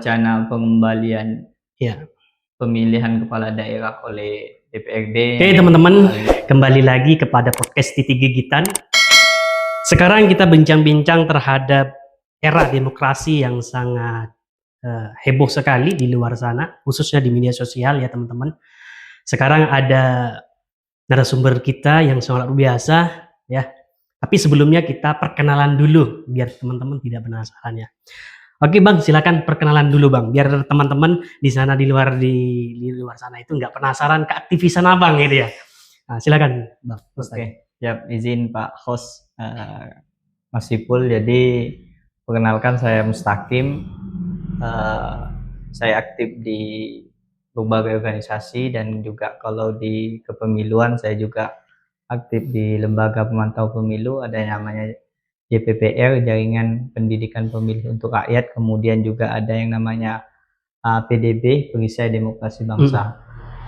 Wacana pengembalian Ya. pemilihan kepala daerah oleh DPRD. Oke teman-teman, kembali lagi kepada podcast Titik Gigitan. Sekarang kita bincang-bincang terhadap era demokrasi yang sangat heboh sekali di luar sana, khususnya di media sosial ya teman-teman. Sekarang ada narasumber kita yang sangat luar biasa ya. Tapi sebelumnya kita perkenalan dulu biar teman-teman tidak penasaran ya. Oke Bang, silakan perkenalan dulu Bang, biar teman-teman di sana di luar sana itu nggak penasaran keaktivisan Abang gitu ya. Nah, silakan Bang. Oke, siap, izin Pak host Mas Ipul. Jadi perkenalkan, saya Mustaqim. Saya aktif di berbagai organisasi dan juga kalau di kepemiluan saya juga aktif di lembaga pemantau pemilu, ada yang namanya JPPR, Jaringan Pendidikan Pemilih untuk Rakyat, kemudian juga ada yang namanya PDB, Perisai Demokrasi Bangsa.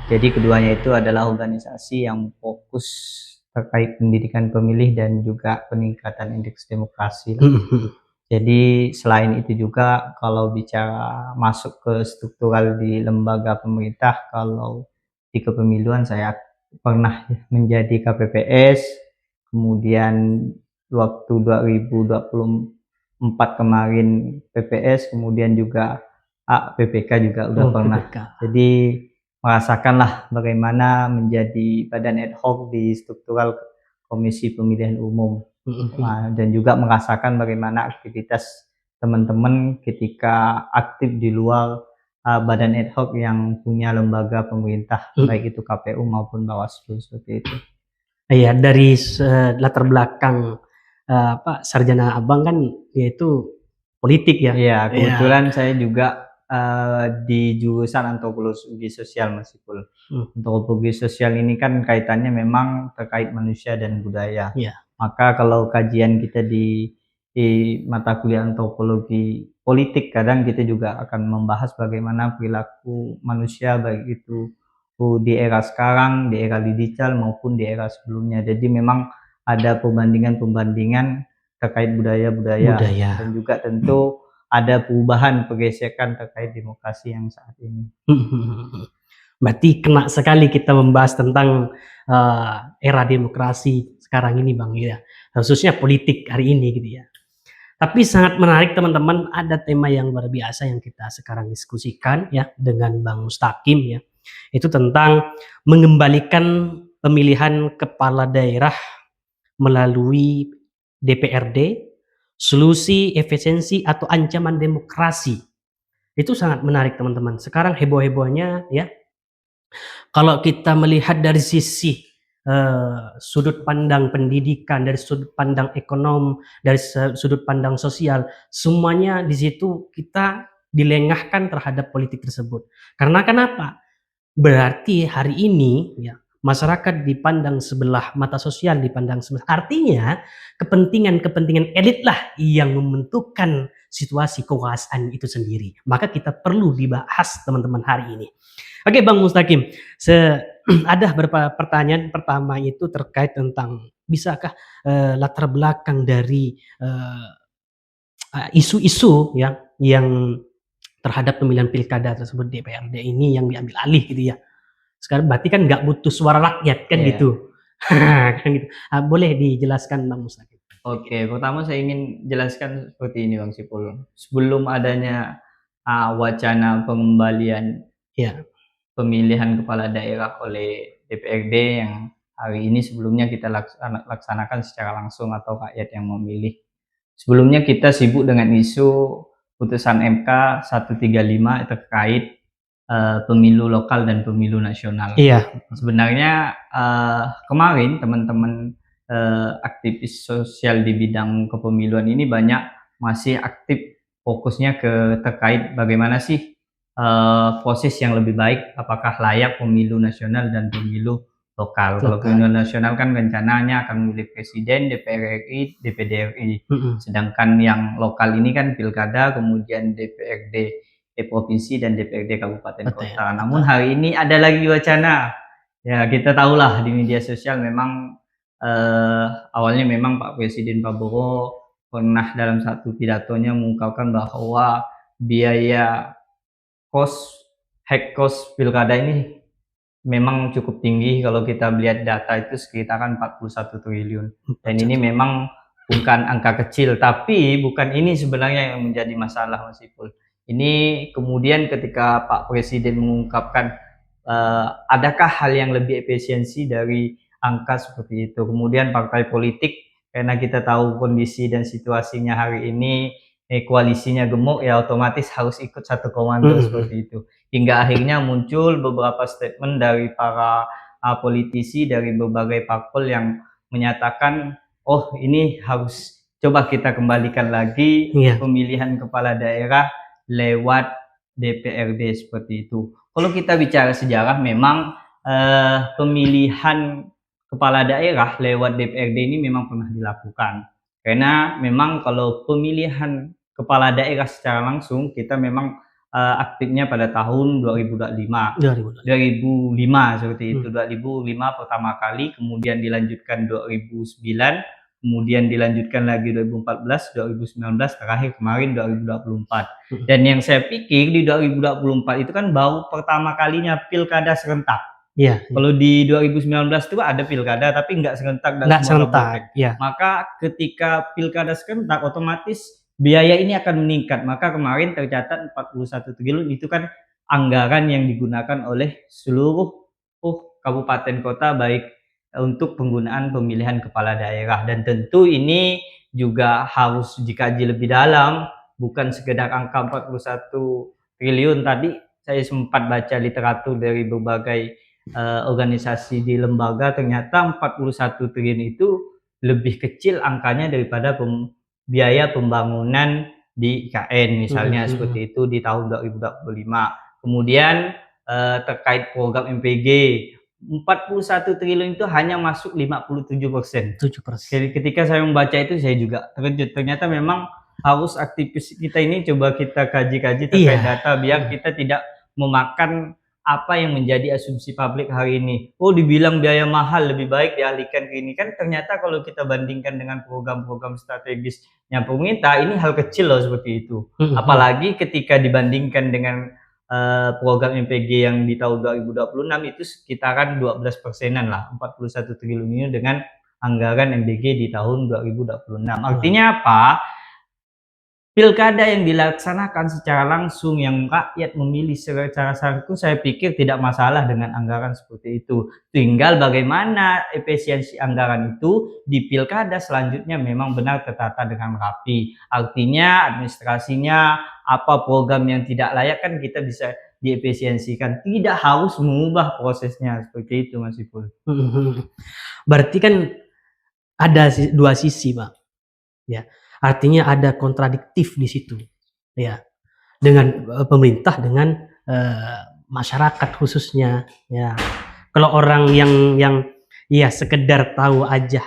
Jadi keduanya itu adalah organisasi yang fokus terkait pendidikan pemilih dan juga peningkatan indeks demokrasi. Jadi selain itu juga kalau bicara masuk ke struktural di lembaga pemerintah, kalau di kepemiluan saya pernah menjadi KPPS, kemudian waktu 2024 kemarin PPS, kemudian juga PPK juga udah pernah. PPK. Jadi merasakanlah bagaimana menjadi badan ad hoc di struktural Komisi Pemilihan Umum. Dan juga merasakan bagaimana aktivitas teman-teman ketika aktif di luar badan ad hoc yang punya lembaga pemerintah, baik itu KPU maupun Bawaslu, seperti itu. Iya, dari latar belakang sarjana Abang kan yaitu politik ya. Iya, kebetulan saya juga di jurusan antropologi sosial, Mas Ipul. Antropologi sosial ini kan kaitannya memang terkait manusia dan budaya. Iya. Maka kalau kajian kita di mata kuliah antropologi politik, kadang kita juga akan membahas bagaimana perilaku manusia, baik itu di era sekarang, di era digital maupun di era sebelumnya. Jadi memang ada perbandingan terkait budaya-budaya dan juga tentu ada perubahan, pergesekan terkait demokrasi yang saat ini. Berarti kena sekali kita membahas tentang era demokrasi sekarang ini Bang ya, khususnya politik hari ini gitu ya. Tapi sangat menarik teman-teman, ada tema yang luar biasa yang kita sekarang diskusikan ya dengan Bang Mustaqim ya. Itu tentang mengembalikan pemilihan kepala daerah melalui DPRD, solusi, efisiensi atau ancaman demokrasi. Itu sangat menarik teman-teman. Sekarang heboh-hebohnya ya, kalau kita melihat dari sisi sudut pandang pendidikan, dari sudut pandang ekonom, dari sudut pandang sosial, semuanya di situ kita dilengahkan terhadap politik tersebut. Karena kenapa? Berarti hari ini ya masyarakat dipandang sebelah mata, sosial dipandang sebelah. Artinya kepentingan elit lah yang membentukkan situasi kekuasaan itu sendiri. Maka kita perlu dibahas teman-teman hari ini. Oke Bang Mustaqim, ada beberapa pertanyaan. Pertama itu terkait tentang bisakah latar belakang dari isu-isu yang terhadap pemilihan pilkada tersebut DPRD ini yang diambil alih gitu ya. Sekarang berarti kan nggak butuh suara rakyat kan gitu. Kan gitu. Boleh dijelaskan Bang Mustaqim? Oke, pertama saya ingin jelaskan seperti ini Bang Sipul. Sebelum adanya wacana pengembalian pemilihan kepala daerah oleh DPRD yang hari ini sebelumnya kita laksanakan secara langsung atau rakyat yang memilih. Sebelumnya kita sibuk dengan isu putusan MK 135 terkait pemilu lokal dan pemilu nasional. Iya. Sebenarnya kemarin teman-teman aktivis sosial di bidang kepemiluan ini banyak masih aktif fokusnya terkait bagaimana sih proses yang lebih baik, apakah layak pemilu nasional dan pemilu lokal. Kalau pemilu nasional kan rencananya akan memilih presiden, DPR RI, DPD RI. Sedangkan yang lokal ini kan pilkada, kemudian DPRD provinsi dan DPRD kabupaten kota. Namun hari ini ada lagi wacana. Ya kita tahulah di media sosial memang awalnya memang Pak Presiden Prabowo pernah dalam satu pidatonya mengungkapkan bahwa biaya cost pilkada ini memang cukup tinggi. Kalau kita melihat data itu sekitaran 41 triliun. Dan ini memang bukan angka kecil, tapi bukan ini sebenarnya yang menjadi masalah, Mas Ipul. Ini kemudian ketika Pak Presiden mengungkapkan adakah hal yang lebih efisiensi dari angka seperti itu. Kemudian partai politik, karena kita tahu kondisi dan situasinya hari ini, koalisinya gemuk, ya otomatis harus ikut satu komando seperti itu. Hingga akhirnya muncul beberapa statement dari para politisi dari berbagai parpol yang menyatakan, oh ini harus coba kita kembalikan lagi pemilihan kepala daerah lewat DPRD seperti itu. Kalau kita bicara sejarah, memang pemilihan kepala daerah lewat DPRD ini memang pernah dilakukan. Karena memang kalau pemilihan kepala daerah secara langsung, kita memang aktifnya pada tahun 2005 seperti itu. 2005 pertama kali, kemudian dilanjutkan 2009, kemudian dilanjutkan lagi 2014, 2019, terakhir kemarin 2024. Dan yang saya pikir di 2024 itu kan baru pertama kalinya pilkada serentak. Kalau di 2019 itu ada pilkada tapi nggak serentak dan semua serentak. Maka ketika pilkada serentak, otomatis biaya ini akan meningkat. Maka kemarin tercatat 41 triliun itu kan anggaran yang digunakan oleh seluruh kabupaten kota baik untuk penggunaan pemilihan kepala daerah. Dan tentu ini juga harus dikaji lebih dalam, bukan sekedar angka 41 triliun. Tadi saya sempat baca literatur dari berbagai organisasi di lembaga, ternyata 41 triliun itu lebih kecil angkanya daripada biaya pembangunan di IKN misalnya seperti itu di tahun 2025. Kemudian terkait program MPG, 41 triliun itu hanya masuk 57%. Jadi ketika saya membaca itu saya juga terkejut. Ternyata memang harus aktivis kita ini coba kita kaji-kaji terkait data biar kita tidak memakan apa yang menjadi asumsi publik hari ini. Oh, dibilang biaya mahal, lebih baik dialihkan ke ini. Kan ternyata kalau kita bandingkan dengan program-program strategisnya pemerintah, ini hal kecil loh seperti itu. Apalagi ketika dibandingkan dengan program MPG yang di tahun 2026 itu sekitaran 12%-an lah, 41 triliun ini dengan anggaran MPG di tahun 2026. Artinya apa? Pilkada yang dilaksanakan secara langsung, yang rakyat memilih secara langsung, saya pikir tidak masalah dengan anggaran seperti itu. Tinggal bagaimana efisiensi anggaran itu di pilkada selanjutnya memang benar tertata dengan rapi. Artinya administrasinya, apa program yang tidak layak kan kita bisa diefisiensikan. Tidak harus mengubah prosesnya seperti itu, Mas Ipul. Berarti kan ada dua sisi, Pak. Ya. Artinya ada kontradiktif di situ, ya, dengan pemerintah dengan masyarakat khususnya, ya. Kalau orang yang ya sekedar tahu aja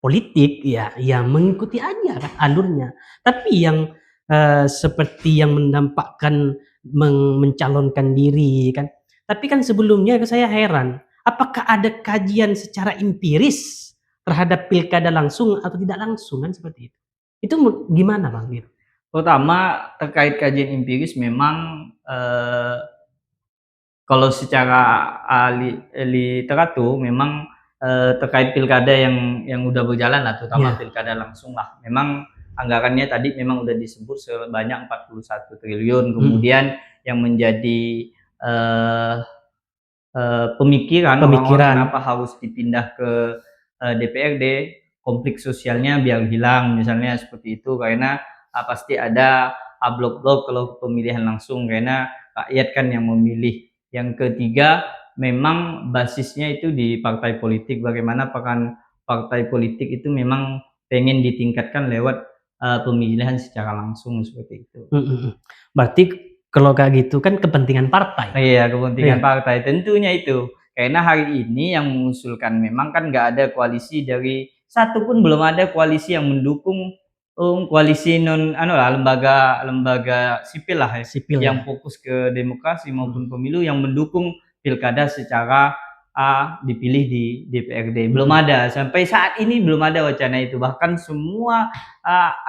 politik, ya mengikuti aja kan alurnya. Tapi yang seperti yang menampakkan mencalonkan diri kan. Tapi kan sebelumnya saya heran, apakah ada kajian secara empiris terhadap pilkada langsung atau tidak langsung kan seperti itu? Itu gimana Bang? Pertama terkait kajian empiris memang kalau secara literatur memang terkait pilkada yang udah berjalan lah, terutama pilkada langsung lah. Memang anggarannya tadi memang udah disebut sebanyak 41 triliun. Kemudian yang menjadi pemikiran kenapa harus dipindah ke DPRD, konflik sosialnya biar hilang misalnya seperti itu, karena pasti ada blok-blok kalau pemilihan langsung karena rakyat kan yang memilih. Yang ketiga memang basisnya itu di partai politik, bagaimana peran partai politik itu memang pengen ditingkatkan lewat pemilihan secara langsung seperti itu. Berarti kalau kayak gitu kan kepentingan partai. Iya, kepentingan partai tentunya itu. Karena hari ini yang mengusulkan memang kan nggak ada koalisi dari satu pun, belum ada koalisi yang mendukung koalisi lembaga sipil lah yang fokus ke demokrasi maupun pemilu yang mendukung pilkada secara dipilih di DPRD. Belum ada, sampai saat ini belum ada wacana itu. Bahkan semua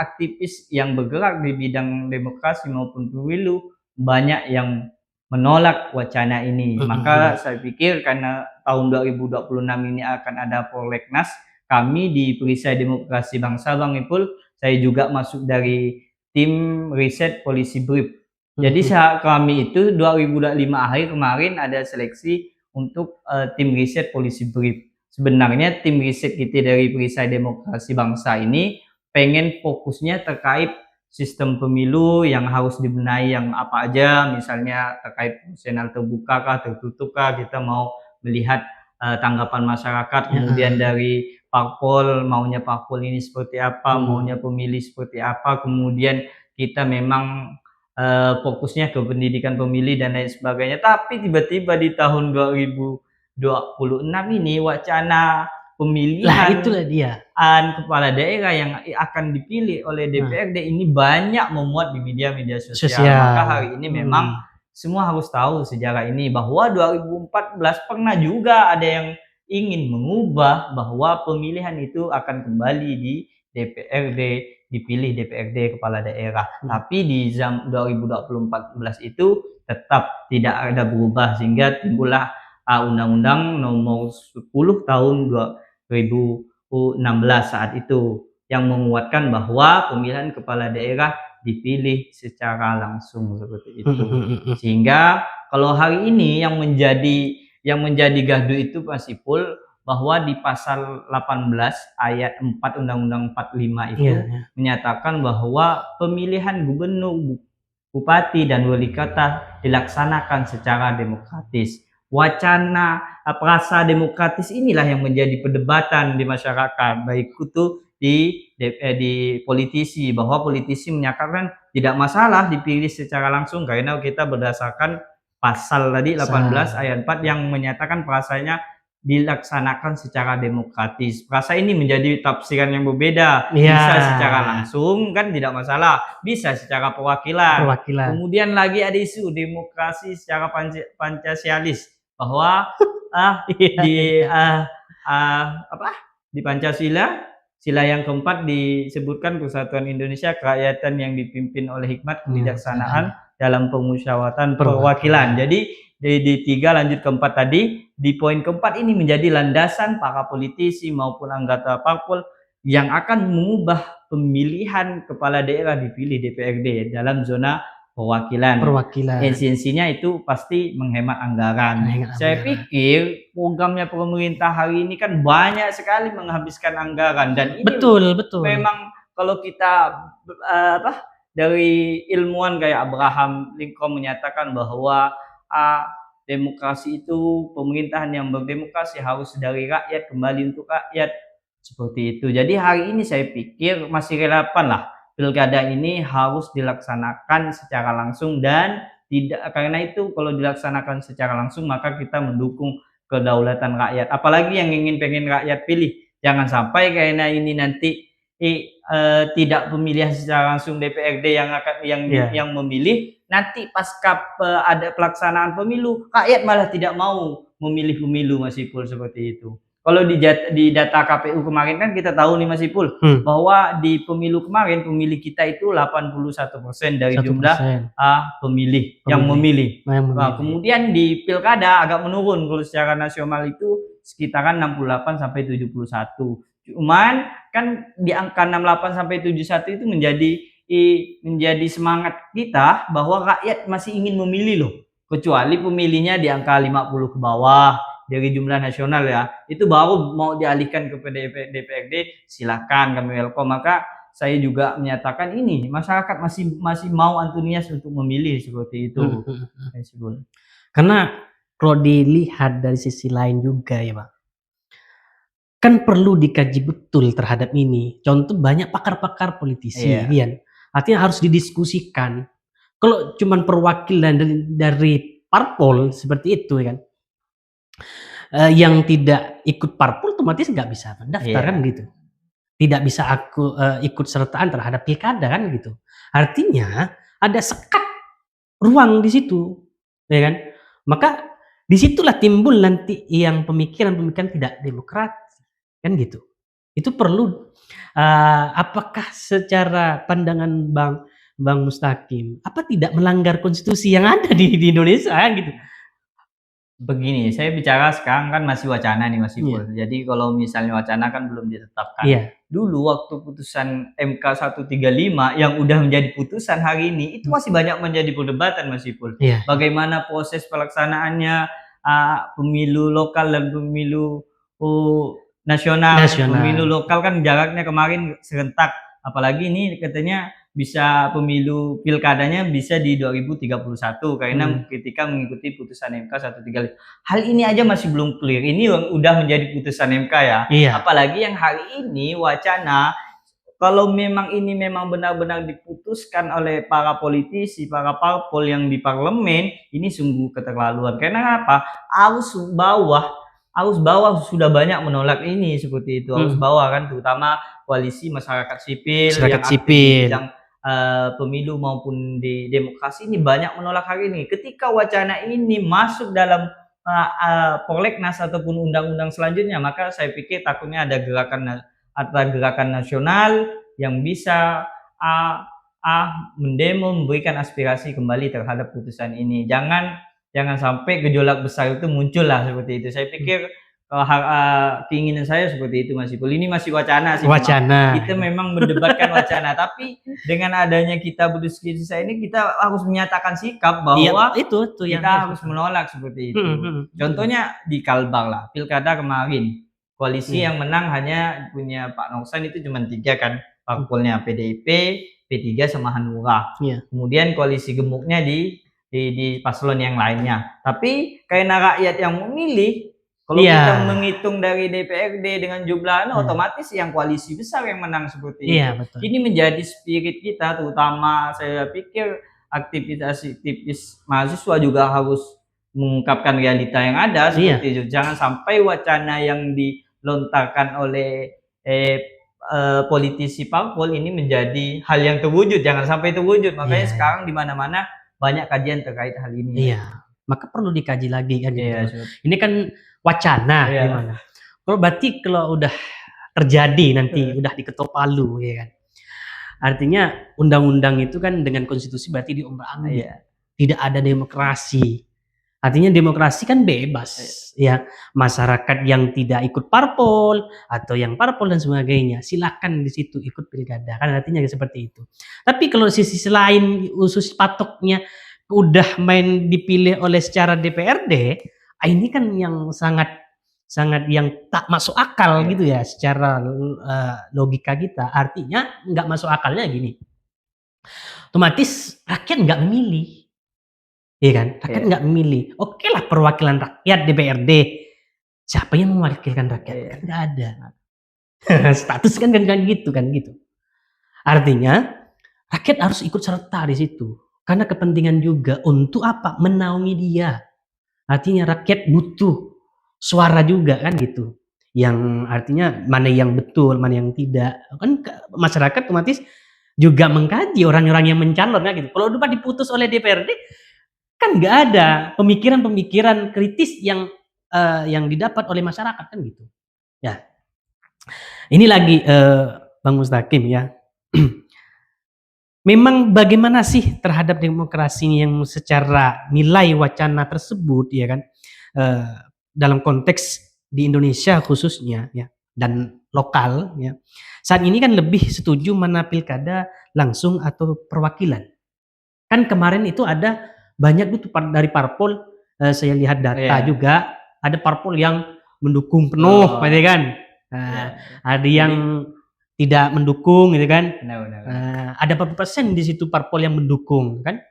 aktivis yang bergerak di bidang demokrasi maupun pemilu banyak yang menolak wacana ini. Mhm, Maka saya pikir karena tahun 2026 ini akan ada prolegnas, kami di Perisai Demokrasi Bangsa, Bang Ipul, saya juga masuk dari tim riset Polisi BRIP. Jadi mhm. kami itu 2025 akhir kemarin ada seleksi untuk tim riset Polisi BRIP. Sebenarnya tim riset kita dari Perisai Demokrasi Bangsa ini pengen fokusnya terkait sistem pemilu yang harus dibenahi yang apa aja, misalnya terkait proporsional terbuka kah, tertutup kah, kita mau melihat tanggapan masyarakat, kemudian Heeh. dari parpol, maunya parpol ini seperti apa, maunya Mhm. pemilih seperti apa, kemudian kita memang fokusnya ke pendidikan pemilih dan lain sebagainya. Tapi tiba-tiba di tahun 2026 ini wacana Lah pemilihan itulah dia. kepala daerah yang akan dipilih oleh Nah, DPRD ini banyak memuat di media-media sosial. Maka sosial. hari ini memang Mhm. semua harus tahu sejarah ini bahwa 2014 pernah juga ada yang ingin mengubah bahwa pemilihan itu akan kembali di DPRD, dipilih DPRD kepala daerah. Mhm. Tapi di 2014 itu tetap tidak ada berubah sehingga timbullah Undang-Undang Nomor 10 Tahun 2016 saat itu yang menguatkan bahwa pemilihan kepala daerah dipilih secara langsung seperti Mhm, itu. mhm, mhm. Sehingga kalau hari ini yang menjadi gaduh itu Mas Ipul, bahwa di pasal 18 ayat 4 Undang-Undang 45 Iya, itu iya. menyatakan bahwa pemilihan gubernur, bupati dan wali kota dilaksanakan secara demokratis. Wacana frasa demokratis inilah yang menjadi perdebatan di masyarakat, baik itu di politisi, bahwa politisi menyatakan tidak masalah dipilih secara langsung karena kita berdasarkan pasal tadi 18 Sa ayat 4 yang menyatakan frasanya dilaksanakan secara demokratis. Frasa ini menjadi tafsiran yang berbeda, Iya, bisa secara langsung kan tidak masalah, bisa secara perwakilan. perwakilan. Kemudian lagi ada isu demokrasi secara Pancasialis, bahwa Iya, di iya. apa di Pancasila sila yang keempat disebutkan persatuan Indonesia kerakyatan yang dipimpin oleh hikmat kebijaksanaan Kebijaksanaan. dalam permusyawaratan perwakilan. Perwakilan. Jadi di tiga lanjut keempat tadi, di poin keempat ini menjadi landasan para politisi maupun anggota parpol yang akan mengubah pemilihan kepala daerah dipilih DPRD dalam zona perwakilan. Perwakilan. Esensinya itu pasti menghemat anggaran. Ingat Saya anggaran. pikir programnya pemerintah hari ini kan banyak sekali menghabiskan anggaran dan ini Betul, betul. memang kalau kita dari ilmuwan kayak Abraham Lincoln menyatakan bahwa demokrasi itu pemerintahan yang berdemokrasi harus dari rakyat kembali untuk rakyat seperti itu. Jadi hari ini saya pikir masih relevan lah pilkada ini harus dilaksanakan secara langsung dan tidak karena itu kalau dilaksanakan secara langsung maka kita mendukung kedaulatan rakyat. Apalagi yang pengen rakyat pilih. Jangan sampai karena ini nanti tidak pemilihan secara langsung DPRD yang akan Iya. yang memilih, nanti pasca ada pelaksanaan pemilu, rakyat malah tidak mau memilih pemilu Mas Ipul seperti itu. Kalau di data KPU kemarin kan kita tahu nih Mas Ipul, Hmm. bahwa di pemilu kemarin pemilih kita itu 81% dari jumlah 1%. pemilih yang Pemilih. memilih. Yang Nah, memilih. kemudian di pilkada agak menurun kalau secara nasional itu sekitaran 68 sampai 71. Cuman kan di angka 68 sampai 71 itu menjadi semangat kita bahwa rakyat masih ingin memilih loh. Kecuali pemilihnya di angka 50 ke bawah dari jumlah nasional ya. Itu baru mau dialihkan ke DPRD, silakan kami welcome. Maka saya juga menyatakan ini masyarakat masih mau antusias untuk memilih seperti Hmm, itu. hmm, hmm. Karena kalau dilihat dari sisi lain juga ya Pak, kan perlu dikaji betul terhadap ini. Contoh banyak pakar-pakar politisi, Iya, kan? Artinya harus didiskusikan. Kalau cuman perwakilan dari parpol seperti itu kan, yang tidak ikut parpol otomatis nggak bisa mendaftar kan iya, gitu. Tidak bisa ikut sertaan terhadap pilkada kan gitu. Artinya ada sekat ruang di situ, ya kan? Maka disitulah timbul nanti yang pemikiran-pemikiran tidak demokratis, kan gitu. Itu perlu apakah secara pandangan Bang Bang Mustaqim, apa tidak melanggar konstitusi yang ada di Indonesia kan gitu? Begini, saya bicara sekarang kan masih wacana nih Mas Iya. Ipul. Jadi kalau misalnya wacana kan belum ditetapkan. Iya. Dulu waktu putusan MK 135 yang udah menjadi putusan hari ini itu masih banyak menjadi perdebatan Mas Ipul. Iya. Bagaimana proses pelaksanaannya pemilu lokal dan pemilu nasional. Pemilu lokal kan jaraknya kemarin serentak. Apalagi ini katanya bisa pemilu pilkadanya bisa di 2031 karena ketika mengikuti putusan MK 135. Hal ini aja masih belum clear. Ini udah menjadi putusan MK ya. Iya. Apalagi yang hari ini wacana kalau memang ini memang benar-benar diputuskan oleh para politisi, para parpol yang di parlemen, ini sungguh keterlaluan. Karena apa? Arus bawah sudah banyak menolak ini seperti itu. Arus bawah kan terutama koalisi masyarakat sipil yang aktif di bidang pemilu maupun di demokrasi ini banyak menolak hari ini. Ketika wacana ini masuk dalam prolegnas ataupun undang-undang selanjutnya, maka saya pikir takutnya ada gerakan nasional yang bisa mendemo, memberikan aspirasi kembali terhadap putusan ini. Jangan sampai gejolak besar itu muncul lah seperti itu. Saya pikir keinginan saya seperti itu Mas Ipul. Ini masih wacana sih. Kita memang mendebatkan wacana, tapi dengan adanya kita berdiskusi ini kita harus menyatakan sikap bahwa itu kita harus menolak seperti itu. Contohnya di Kalbar lah, pilkada kemarin koalisi yang menang hanya punya Pak Noksan itu cuma 3 kan, parpolnya PDIP, P3 sama Hanura. Kemudian koalisi gemuknya di paslon yang lainnya. Tapi karena rakyat yang memilih, kalau kita menghitung dari DPRD dengan jumlah otomatis yang koalisi besar yang menang seperti itu. Betul. Ini menjadi spirit kita, terutama saya pikir aktivitas mahasiswa juga harus mengungkapkan realita yang ada seperti itu. Jangan sampai wacana yang dilontarkan oleh politisi parpol ini menjadi hal yang terwujud. Jangan sampai terwujud. Makanya sekarang di mana-mana banyak kajian terkait hal ini. Maka perlu dikaji lagi kan gitu. Ini kan wacana gimana. Kalau berarti kalau udah terjadi nanti udah diketok palu ya kan. Artinya undang-undang itu kan dengan konstitusi berarti diombak-ambik. Tidak ada demokrasi. Artinya demokrasi kan bebas ya. Masyarakat yang tidak ikut parpol atau yang parpol dan sebagainya silakan di situ ikut pilkada. Kan artinya seperti itu. Tapi kalau sisi lain usus patoknya udah main dipilih oleh secara DPRD, ini kan yang sangat yang tak masuk akal gitu ya secara logika kita. Artinya nggak masuk akalnya gini, otomatis rakyat nggak memilih, iya kan? Rakyat nggak memilih. Oke lah perwakilan rakyat DPRD, siapa yang mewakilkan rakyat? Nggak ada. Status kan gitu. Artinya rakyat harus ikut serta di situ. Karena kepentingan juga untuk apa? Menaungi dia. Artinya rakyat butuh suara juga kan gitu. Yang artinya mana yang betul, mana yang tidak. Kan masyarakat otomatis juga mengkaji orang-orang yang mencalon kan gitu. Kalau udah diputus oleh DPRD kan nggak ada pemikiran-pemikiran kritis yang didapat oleh masyarakat kan gitu. Ya. Ini lagi Bang Mustaqim ya. Memang bagaimana sih terhadap demokrasi yang secara nilai wacana tersebut ya kan dalam konteks di Indonesia khususnya ya dan lokal ya. Saat ini kan lebih setuju mana pilkada langsung atau perwakilan. Kan kemarin itu ada banyak itu dari parpol saya lihat data juga ada parpol yang mendukung penuh ya kan. Ada yang tidak mendukung gitu kan. Ada berapa persen di situ parpol yang mendukung kan?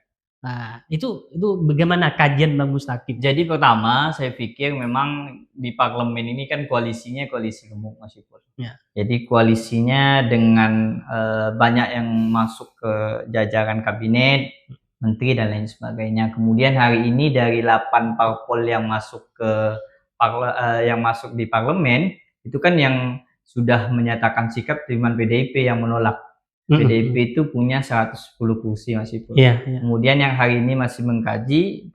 Itu bagaimana kajian Bang Mustaqim? Jadi pertama saya pikir memang di parlemen ini kan koalisinya koalisi gemuk Mas Ipul. Jadi koalisinya dengan banyak yang masuk ke jajaran kabinet, menteri dan lain sebagainya. Kemudian hari ini dari 8 parpol yang masuk di parlemen itu kan yang sudah menyatakan sikap cuma PDIP yang menolak. PDIP itu punya 110 kursi Mas Ipul. Kemudian yang hari ini masih mengkaji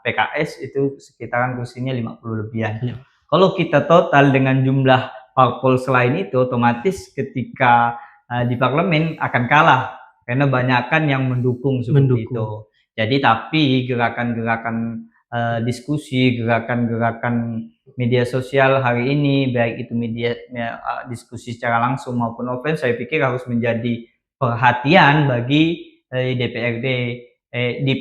PKS itu sekitaran kursinya 50 lebihan. Kalau kita total dengan jumlah parpol selain itu otomatis ketika di parlemen akan kalah karena banyakan yang mendukung seperti itu. Mendukung. Jadi tapi gerakan-gerakan diskusi, gerakan-gerakan media sosial hari ini, baik itu diskusi secara langsung maupun offline, saya pikir harus menjadi perhatian bagi DPRD, di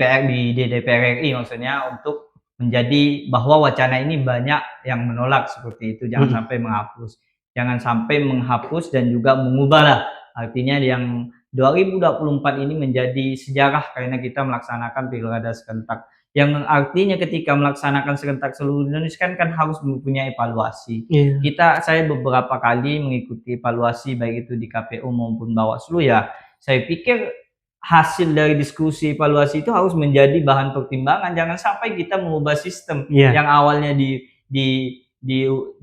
DPR RI maksudnya, untuk menjadi bahwa wacana ini banyak yang menolak seperti itu. Jangan sampai menghapus. Jangan sampai menghapus dan juga mengubah lah. Artinya yang 2024 ini menjadi sejarah karena kita melaksanakan pilkada serentak. Yang artinya ketika melaksanakan serentak seluruh Indonesia kan harus mempunyai evaluasi. Saya beberapa kali mengikuti evaluasi baik itu di KPU maupun Bawaslu ya. Saya pikir hasil dari diskusi evaluasi itu harus menjadi bahan pertimbangan. Jangan sampai kita mengubah sistem yang awalnya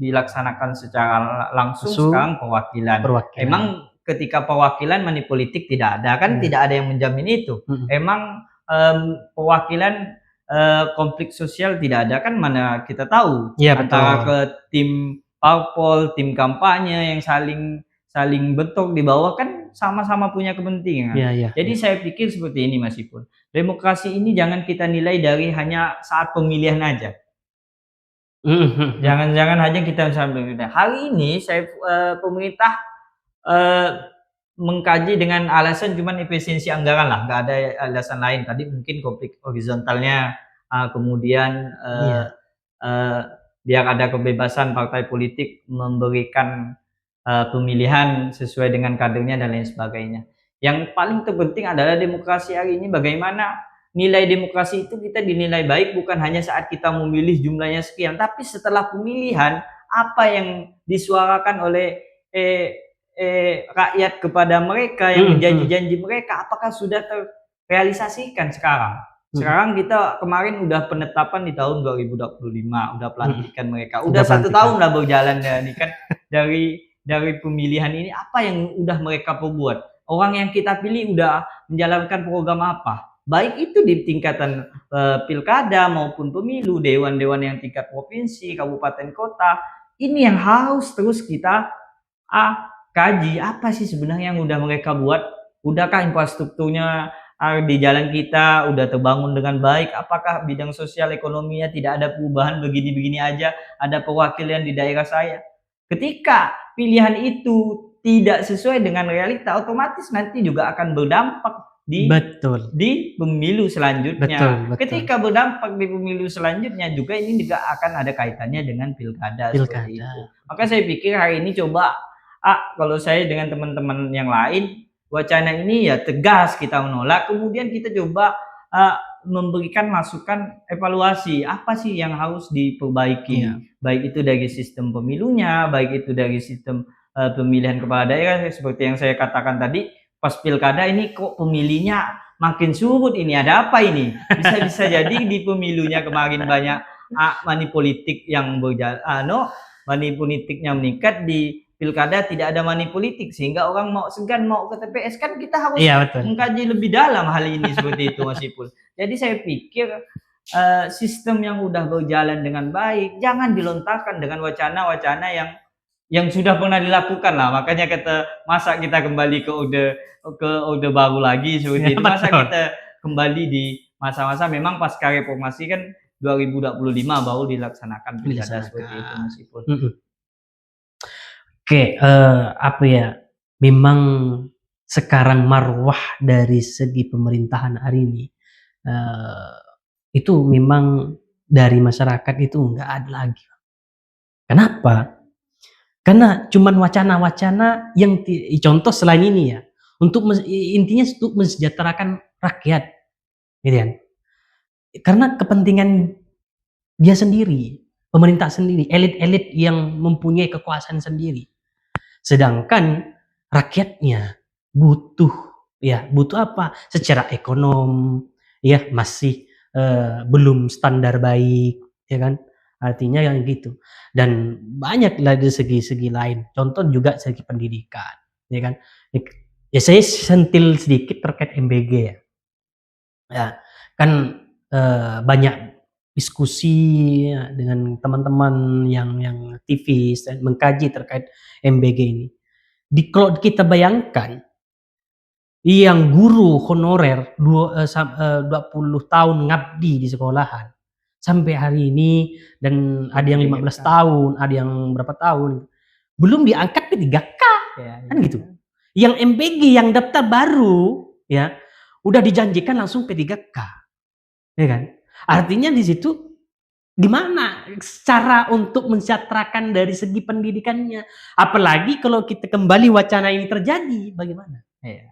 dilaksanakan secara langsung, sekarang perwakilan. Emang ketika perwakilan money politik tidak ada kan, tidak ada yang menjamin itu. Emang perwakilan konflik sosial tidak ada kan, mana kita tahu antara ke tim parpol, tim kampanye yang saling bentrok di bawah kan sama-sama punya kepentingan. Jadi saya pikir seperti ini Mas Ipul. Demokrasi ini jangan kita nilai dari hanya saat pemilihan aja. Jangan hanya kita sampai hari ini pemerintah mengkaji dengan alasan cuman efisiensi anggaran lah, nggak ada alasan lain. Tadi mungkin konflik horizontalnya, kemudian biar ada kebebasan partai politik memberikan pemilihan sesuai dengan kadernya dan lain sebagainya. Yang paling terpenting adalah demokrasi hari ini, bagaimana nilai demokrasi itu kita dinilai baik bukan hanya saat kita memilih jumlahnya sekian, tapi setelah pemilihan apa yang disuarakan oleh rakyat kepada mereka, yang menjadi janji mereka, apakah sudah terrealisasikan sekarang? Sekarang kita kemarin udah penetapan di tahun 2025, udah pelantikan mereka, udah 1 tahun lah berjalan nih kan dari pemilihan ini. Apa yang udah mereka perbuat? Orang yang kita pilih udah menjalankan program apa? Baik itu di tingkatan pilkada maupun pemilu, dewan-dewan yang tingkat provinsi, kabupaten, kota. Ini yang harus terus kita kaji, apa sih sebenarnya yang udah mereka buat? Udahkah infrastrukturnya di jalan kita udah terbangun dengan baik? Apakah bidang sosial ekonominya tidak ada perubahan, begini-begini aja, ada perwakilan di daerah saya? Ketika pilihan itu tidak sesuai dengan realita, otomatis nanti juga akan berdampak di pemilu selanjutnya. Ketika berdampak di pemilu selanjutnya juga, ini juga akan ada kaitannya dengan pilkada. Seperti itu. Maka saya pikir hari ini coba kalau saya dengan teman-teman yang lain, wacana ini ya tegas kita menolak, kemudian kita coba memberikan masukan evaluasi apa sih yang harus diperbaiki, baik itu dari sistem pemilunya, baik itu dari sistem pemilihan kepala daerah. Seperti yang saya katakan tadi, pas pilkada ini kok pemilihnya makin surut, ini ada apa ini? Bisa jadi di pemilunya kemarin banyak money politik yang berjalan, money politiknya meningkat, di pilkada tidak ada money politik sehingga orang mau segan mau ke TPS. Kan kita harus mengkaji lebih dalam hal ini seperti itu Mas Ipul. Jadi saya pikir sistem yang udah berjalan dengan baik jangan dilontarkan dengan wacana-wacana yang sudah pernah dilakukan lah. Makanya masa kita kembali ke orde baru lagi seperti itu. Masa kita kembali di masa-masa memang pasca reformasi kan 2025 baru dilaksanakan pilkada seperti itu Mas Ipul. Oke, memang sekarang marwah dari segi pemerintahan hari ini itu memang dari masyarakat itu nggak ada lagi. Kenapa? Karena cuman wacana-wacana yang contoh selain ini ya, intinya untuk mensejahterakan rakyat, gitu kan? Karena kepentingan dia sendiri, pemerintah sendiri, elit-elit yang mempunyai kekuasaan sendiri. Sedangkan rakyatnya butuh apa? Secara ekonom masih belum standar baik, ya kan? Artinya yang gitu. Dan banyaklah dari segi-segi lain. Contoh juga segi pendidikan, ya kan? Ya saya sentil sedikit terkait MBG ya. Ya, kan banyak diskusi dengan teman-teman yang aktivis dan mengkaji terkait MBG ini. Kalau kita bayangkan yang guru honorer 20 tahun ngabdi di sekolahan sampai hari ini, dan ada yang 15 tahun, ada yang berapa tahun, belum diangkat P3K, Ya, kan gitu. Yang MPG yang daftar baru ya udah dijanjikan langsung P3K, ya kan? Artinya di situ gimana cara untuk mensejahterakan dari segi pendidikannya? Apalagi kalau kita kembali wacana ini terjadi, bagaimana? Iya.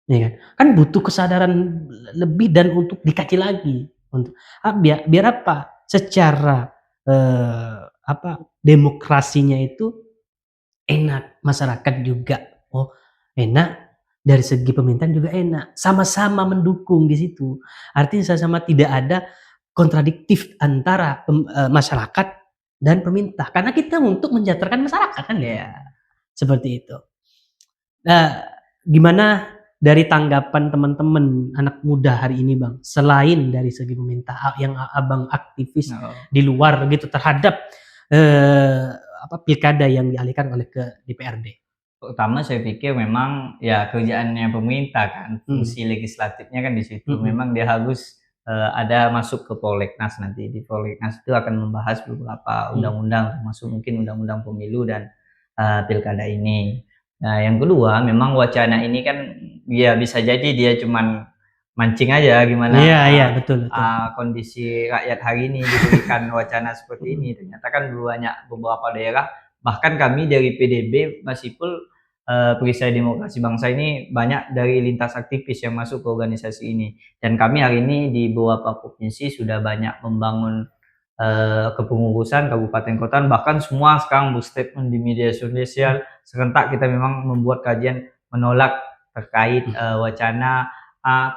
Ya kan? Kan butuh kesadaran lebih dan untuk dikaji lagi untuk biar apa? Secara demokrasinya itu enak, masyarakat juga oh enak, dari segi pemerintahan juga enak, sama-sama mendukung di situ. Artinya sama-sama tidak ada kontradiktif antara masyarakat dan pemerintah, karena kita untuk mensejahterakan masyarakat kan gitu. Iya. Seperti itu. Nah, gimana dari tanggapan teman-teman anak muda hari ini, Bang? Selain dari segi pemerintah yang Abang aktivis di luar gitu terhadap pilkada yang dialihkan oleh ke DPRD. Pertama saya pikir memang ya kerjaannya pemerintah kan, fungsi legislatifnya kan di situ. Memang dia harus ada masuk ke prolegnas nanti. Di prolegnas itu akan membahas beberapa undang-undang, termasuk mungkin undang-undang pemilu dan pilkada ini. Nah, yang kedua memang wacana ini kan ya bisa jadi dia cuman mancing aja gimana betul. kondisi rakyat hari ini diberikan wacana seperti ini. Ternyata kan banyak beberapa daerah, bahkan kami dari PDB Masipul Perisai Demokrasi Bangsa ini banyak dari lintas aktivis yang masuk ke organisasi ini, dan kami hari ini di beberapa provinsi sudah banyak membangun kepengurusan kabupaten kota, bahkan semua sekarang berstatement di media sosial serentak kita memang membuat kajian menolak terkait wacana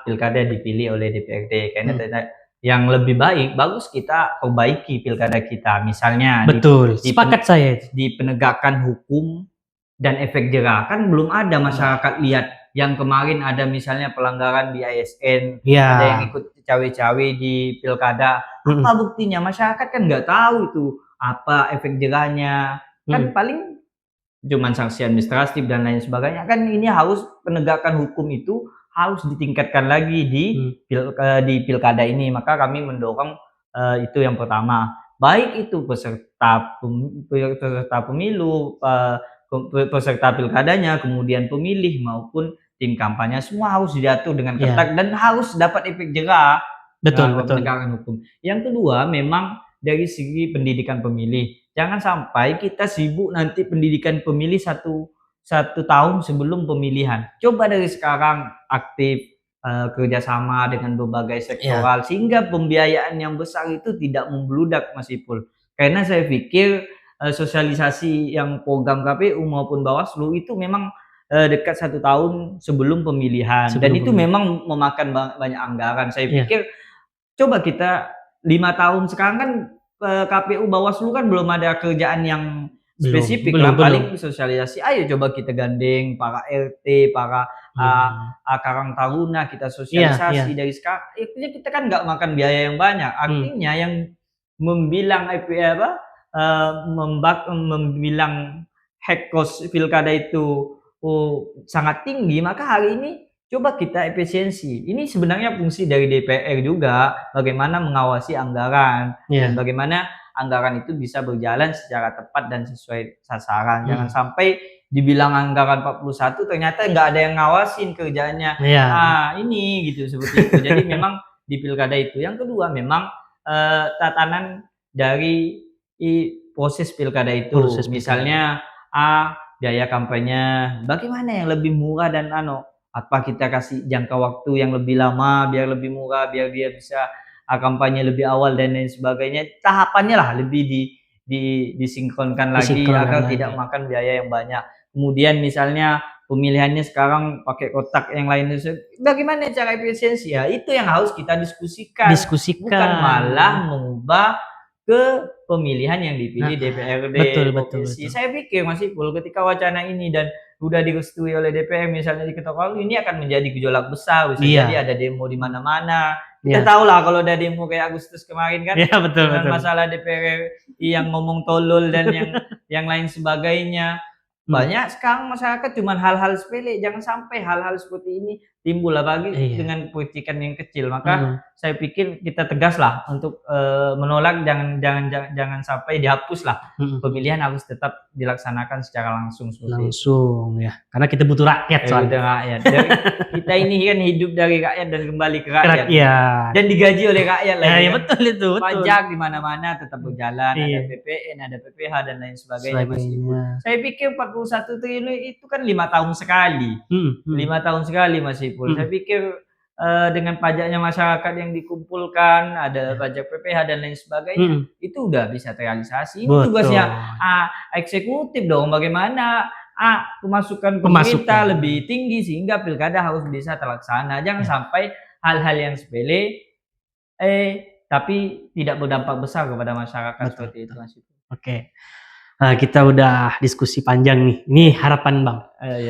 pilkada dipilih oleh DPRD, karena yang lebih bagus kita perbaiki pilkada kita, misalnya betul, sepakat saya di penegakan hukum dan efek jerah. Kan belum ada masyarakat lihat yang kemarin ada misalnya pelanggaran di ASN, ada yang ikut cawe-cawe di pilkada. Apa buktinya? Masyarakat kan nggak tahu itu apa efek jerahnya. Kan paling cuman sanksi administratif dan lain sebagainya. Kan ini harus penegakan hukum itu harus ditingkatkan lagi di pilkada ini. Maka kami mendorong itu yang pertama. Baik itu peserta pemilu, peserta pilkadanya, kemudian pemilih maupun tim kampanye, semua harus diatur dengan ketat dan harus dapat efek jerah. Betul. Penegakan hukum. Yang kedua memang dari segi pendidikan pemilih, jangan sampai kita sibuk nanti pendidikan pemilih satu tahun sebelum pemilihan. Coba dari sekarang aktif kerjasama dengan berbagai sektoral sehingga pembiayaan yang besar itu tidak membludak, Mas Ipul. Karena saya pikir sosialisasi yang program KPU maupun Bawaslu itu memang dekat 1 tahun sebelum pemilihan, dan itu memang memakan banyak anggaran. Saya pikir coba kita 5 tahun sekarang kan KPU Bawaslu kan belum ada kerjaan yang spesifik lah, paling sosialisasi. Ayo coba kita gandeng para RT, para Karang Taruna, kita sosialisasi dari sekarang. Artinya kita kan nggak makan biaya yang banyak. Artinya yang membilang membilang hack cost pilkada itu sangat tinggi, maka hari ini coba kita efisiensi. Ini sebenarnya fungsi dari DPR juga, bagaimana mengawasi anggaran dan bagaimana anggaran itu bisa berjalan secara tepat dan sesuai sasaran. Jangan sampai dibilang anggaran 41 ternyata nggak ada yang ngawasin kerjanya. Ini gitu, seperti itu. Jadi memang di pilkada itu. Yang kedua memang tatanan dari proses pilkada itu. Misalnya biaya kampanye bagaimana yang lebih murah dan apa kita kasih jangka waktu yang lebih lama biar lebih murah, biar dia bisa kampanye lebih awal dan lain sebagainya. Tahapannya lah lebih disinkronkan lagi agar tidak makan biaya yang banyak. Kemudian misalnya pemilihannya sekarang pakai kotak yang lain, bagaimana cara efisiensi? Ya itu yang harus kita diskusikan. Bukan malah mengubah ke pemilihan yang dipilih DPRD provinsi. Saya pikir Mas Ipul, ketika wacana ini dan sudah direstui oleh DPR misalnya diketok palu, ini akan menjadi gejolak besar. Bisa jadi ada demo di mana-mana. Kita tahu lah kalau ada demo kayak Agustus kemarin kan, dengan masalah DPR yang ngomong tolol dan yang lain sebagainya. Banyak sekarang masyarakat cuman hal-hal sepele, jangan sampai hal-hal seperti ini timbul, apalagi Iya. dengan politikan yang kecil. Maka saya pikir kita tegaslah untuk menolak, jangan sampai dihapuslah. Pemilihan harus tetap dilaksanakan secara langsung seperti itu. Langsung ya, karena kita butuh rakyat soalnya. Butuh rakyat. Kita ini kan hidup dari rakyat dan kembali ke rakyat. Rakyat. Dan digaji oleh rakyat Ya, lagi. ya betul itu, betul. Pajak di mana-mana tetap berjalan, Iya. ada PPN, ada PPH dan lain sebagainya. Sebagainya. Saya pikir 41 triliun itu kan 5 tahun sekali. 5 tahun sekali Mas Ipul. Saya pikir dengan pajaknya masyarakat yang dikumpulkan, ada pajak PPH dan lain sebagainya, itu udah bisa terrealisasi. Ini tugasnya eksekutif dong, bagaimana pemasukan pemerintah lebih tinggi sehingga pilkada harus bisa terlaksana. Jangan sampai hal-hal yang sepele tapi tidak berdampak besar kepada masyarakat. Seperti itu Mas Ipul. Oke. Kita udah diskusi panjang nih. Ini harapan Bang.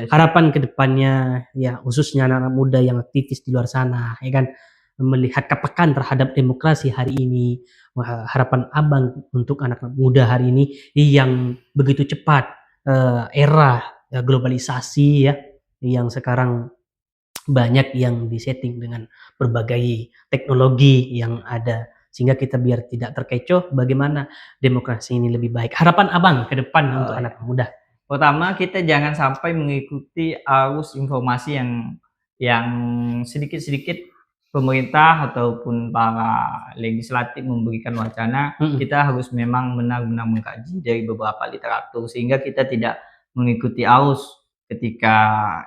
Harapan ke depannya ya, khususnya anak-anak muda yang aktivis di luar sana, ya kan, melihat kepekaan terhadap demokrasi hari ini. Harapan Abang untuk anak-anak muda hari ini yang begitu cepat, era globalisasi ya, yang sekarang banyak yang disetting dengan berbagai teknologi yang ada, sehingga kita biar tidak terkecoh, bagaimana demokrasi ini lebih baik. Harapan Abang ke depan untuk anak muda. Pertama, kita jangan sampai mengikuti arus informasi yang sedikit-sedikit pemerintah ataupun para legislatif memberikan wacana. Kita harus memang benar-benar mengkaji dari beberapa literatur sehingga kita tidak mengikuti arus ketika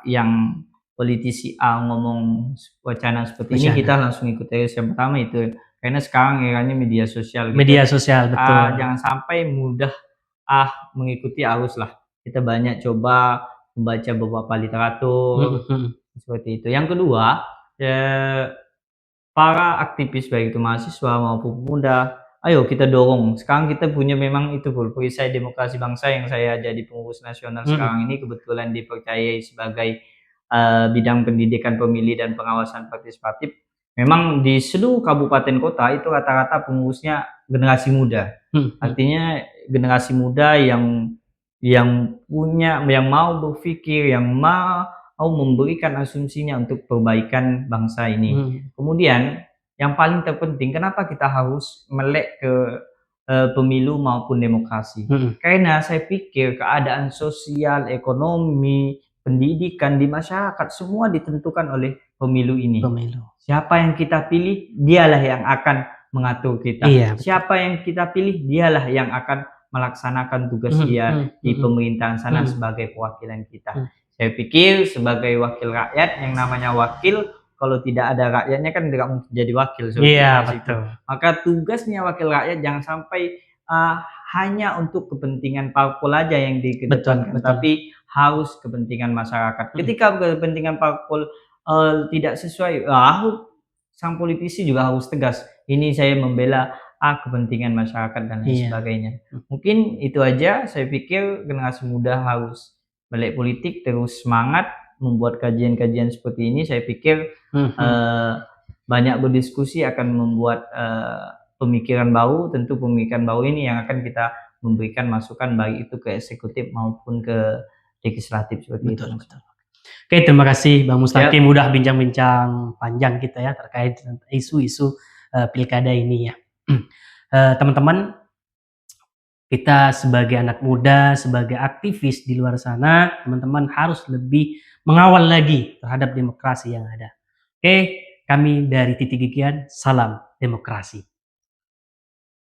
yang politisi A ngomong wacana seperti ini, kita langsung ikuti. Yang pertama itu, karena sekarang eranya media sosial. Media sosial, betul. Jangan sampai mudah mengikuti arus lah. Kita banyak coba membaca beberapa literatur seperti itu. Yang kedua, para aktivis baik itu mahasiswa maupun pemuda, ayo kita dorong. Sekarang kita punya memang itu perisai demokrasi bangsa yang saya jadi pengurus nasional sekarang ini, kebetulan dipercayai sebagai bidang pendidikan pemilih dan pengawasan partisipatif. Memang di seluruh kabupaten kota itu rata-rata pengurusnya generasi muda. Artinya generasi muda yang mau berpikir, yang mau memberikan asumsinya untuk perbaikan bangsa ini. Kemudian yang paling terpenting, kenapa kita harus melek ke pemilu maupun demokrasi? Karena saya pikir keadaan sosial, ekonomi, pendidikan di masyarakat semua ditentukan oleh pemilu ini. Siapa yang kita pilih, dialah yang akan mengatur kita. Siapa yang kita pilih, dialah yang akan melaksanakan tugas dia di pemerintahan sana sebagai perwakilan kita. Saya pikir sebagai wakil rakyat, yang namanya wakil, kalau tidak ada rakyatnya kan tidak mungkin jadi wakil. Betul. Maka tugasnya wakil rakyat jangan sampai hanya untuk kepentingan parpol aja yang dikedepankan, tapi harus kepentingan masyarakat. Ketika kepentingan parpol tidak sesuai, sang politisi juga harus tegas. Ini saya membela kepentingan masyarakat dan lain sebagainya. Mungkin itu aja. Saya pikir generasi muda harus melek politik, terus semangat membuat kajian-kajian seperti ini. Saya pikir banyak berdiskusi akan membuat pemikiran baru. Tentu pemikiran baru ini yang akan kita memberikan masukan baik itu ke eksekutif maupun ke legislatif seperti itu. Oke, terima kasih Bang Mustaqim udah bincang-bincang panjang kita ya terkait isu-isu pilkada ini ya. Teman-teman, kita sebagai anak muda, sebagai aktivis di luar sana, teman-teman harus lebih mengawal lagi terhadap demokrasi yang ada. Oke, kami dari Titik Gigian, salam demokrasi.